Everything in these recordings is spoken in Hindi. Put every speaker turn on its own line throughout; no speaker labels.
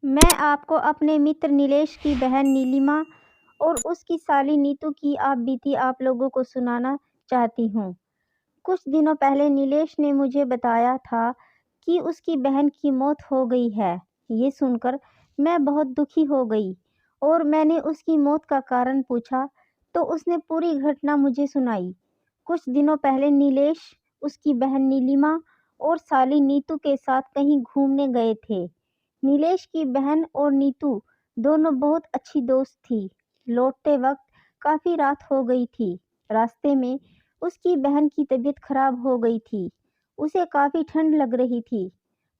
मैं आपको अपने मित्र नीलेश की बहन नीलिमा और उसकी साली नीतू की आप बीती आप लोगों को सुनाना चाहती हूँ। कुछ दिनों पहले नीलेश ने मुझे बताया था कि उसकी बहन की मौत हो गई है। ये सुनकर मैं बहुत दुखी हो गई और मैंने उसकी मौत का कारण पूछा तो उसने पूरी घटना मुझे सुनाई। कुछ दिनों पहले नीलेश उसकी बहन नीलिमा और साली नीतू के साथ कहीं घूमने गए थे। नीलेश की बहन और नीतू दोनों बहुत अच्छी दोस्त थी। लौटते वक्त काफ़ी रात हो गई थी। रास्ते में उसकी बहन की तबीयत खराब हो गई थी। उसे काफ़ी ठंड लग रही थी।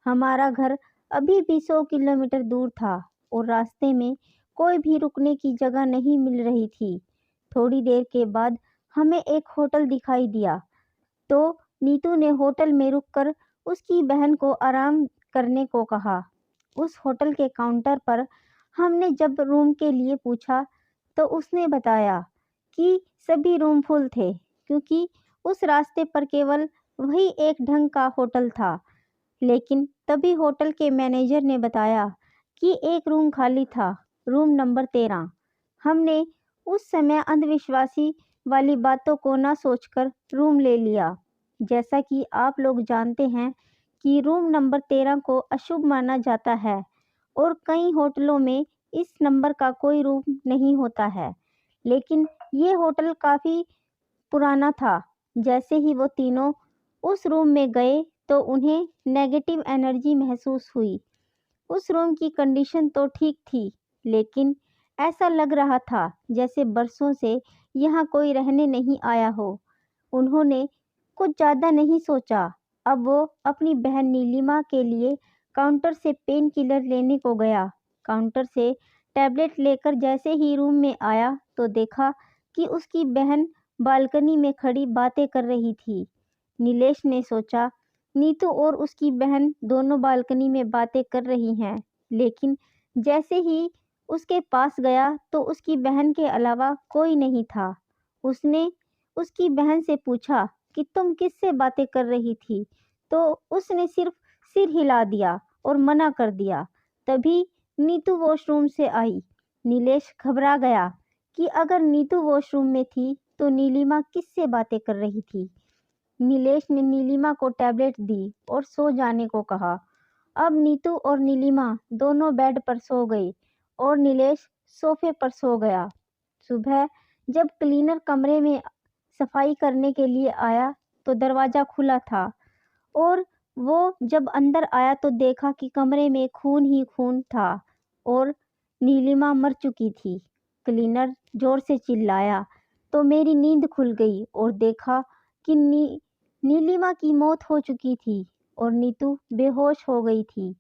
हमारा घर अभी भी 100 किलोमीटर दूर था और रास्ते में कोई भी रुकने की जगह नहीं मिल रही थी। थोड़ी देर के बाद हमें एक होटल दिखाई दिया तो नीतू ने होटल में रुककर उसकी बहन को आराम करने को कहा। उस होटल के काउंटर पर हमने जब रूम के लिए पूछा तो उसने बताया कि सभी रूम फुल थे क्योंकि उस रास्ते पर केवल वही एक ढंग का होटल था। लेकिन तभी होटल के मैनेजर ने बताया कि एक रूम खाली था, रूम नंबर 13। हमने उस समय अंधविश्वासी वाली बातों को ना सोचकर रूम ले लिया। जैसा कि आप लोग जानते हैं कि रूम नंबर 13 को अशुभ माना जाता है और कई होटलों में इस नंबर का कोई रूम नहीं होता है। लेकिन ये होटल काफ़ी पुराना था। जैसे ही वो तीनों उस रूम में गए तो उन्हें नेगेटिव एनर्जी महसूस हुई। उस रूम की कंडीशन तो ठीक थी, लेकिन ऐसा लग रहा था जैसे बरसों से यहाँ कोई रहने नहीं आया हो। उन्होंने कुछ ज़्यादा नहीं सोचा। अब वो अपनी बहन नीलिमा के लिए काउंटर से पेन किलर लेने को गया। काउंटर से टैबलेट लेकर जैसे ही रूम में आया तो देखा कि उसकी बहन बालकनी में खड़ी बातें कर रही थी। नीलेश ने सोचा नीतू और उसकी बहन दोनों बालकनी में बातें कर रही हैं, लेकिन जैसे ही उसके पास गया तो उसकी बहन के अलावा कोई नहीं था। उसने उसकी बहन से पूछा कि तुम किससे बातें कर रही थी? तो उसने सिर्फ सिर हिला दिया और मना कर दिया। तभी नीतू वॉशरूम से आई। नीलेश घबरा गया कि अगर नीतू वॉशरूम में थी तो नीलिमा किससे बातें कर रही थी। नीलेश ने नीलिमा को टैबलेट दी और सो जाने को कहा। अब नीतू और नीलिमा दोनों बेड पर सो गई और नीलेश सोफे पर सो गया। सुबह जब क्लीनर कमरे में सफाई करने के लिए आया तो दरवाज़ा खुला था और वो जब अंदर आया तो देखा कि कमरे में खून ही खून था और नीलिमा मर चुकी थी। क्लीनर ज़ोर से चिल्लाया तो मेरी नींद खुल गई और देखा कि नीलिमा की मौत हो चुकी थी और नीतू बेहोश हो गई थी।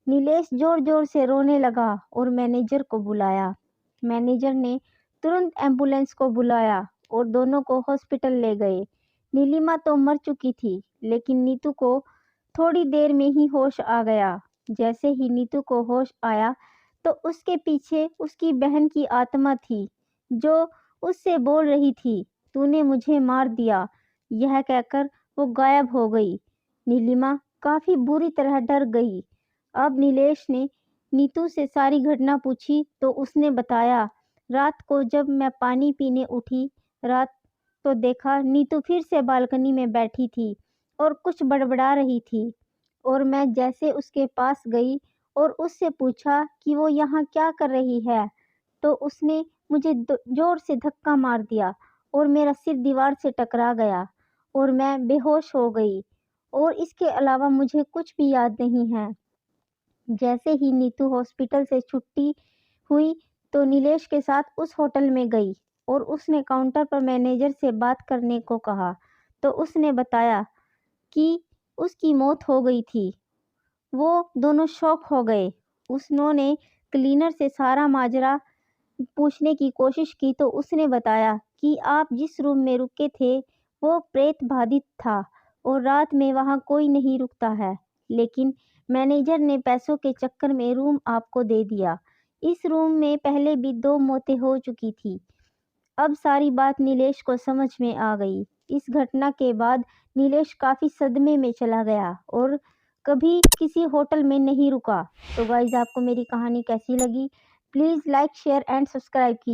नीलेश जोर-जोर से रोने लगा और मैनेजर को बुलाया। मैनेजर ने तुरंत एम्बुलेंस को बुलाया और दोनों को हॉस्पिटल ले गए। नीलिमा तो मर चुकी थी, लेकिन नीतू को थोड़ी देर में ही होश आ गया। जैसे ही नीतू को होश आया, तो उसके पीछे उसकी बहन की आत्मा थी, जो उससे बोल रही थी, "तूने मुझे मार दिया।" यह कहकर वो गायब हो गई। नीलिमा काफ़ी बुरी तरह डर गई। अब नीलेश ने नीतू से सारी घटना पूछी तो उसने बताया, रात को जब मैं पानी पीने उठी रात तो देखा नीतू फिर से बालकनी में बैठी थी और कुछ बड़बड़ा रही थी और मैं जैसे उसके पास गई और उससे पूछा कि वो यहाँ क्या कर रही है, तो उसने मुझे ज़ोर से धक्का मार दिया और मेरा सिर दीवार से टकरा गया और मैं बेहोश हो गई और इसके अलावा मुझे कुछ भी याद नहीं है। जैसे ही नीतू हॉस्पिटल से छुट्टी हुई तो नीलेश के साथ उस होटल में गई और उसने काउंटर पर मैनेजर से बात करने को कहा तो उसने बताया कि उसकी मौत हो गई थी। वो दोनों शॉक हो गए। उन्होंने क्लीनर से सारा माजरा पूछने की कोशिश की तो उसने बताया कि आप जिस रूम में रुके थे वो प्रेत बाधित था और रात में वहाँ कोई नहीं रुकता है, लेकिन मैनेजर ने पैसों के चक्कर में रूम आपको दे दिया। इस रूम में पहले भी 2 मौतें हो चुकी थी। अब सारी बात नीलेश को समझ में आ गई। इस घटना के बाद नीलेश काफ़ी सदमे में चला गया और कभी किसी होटल में नहीं रुका। तो गाइज़ आपको मेरी कहानी कैसी लगी? Please like, share and subscribe कीजिए।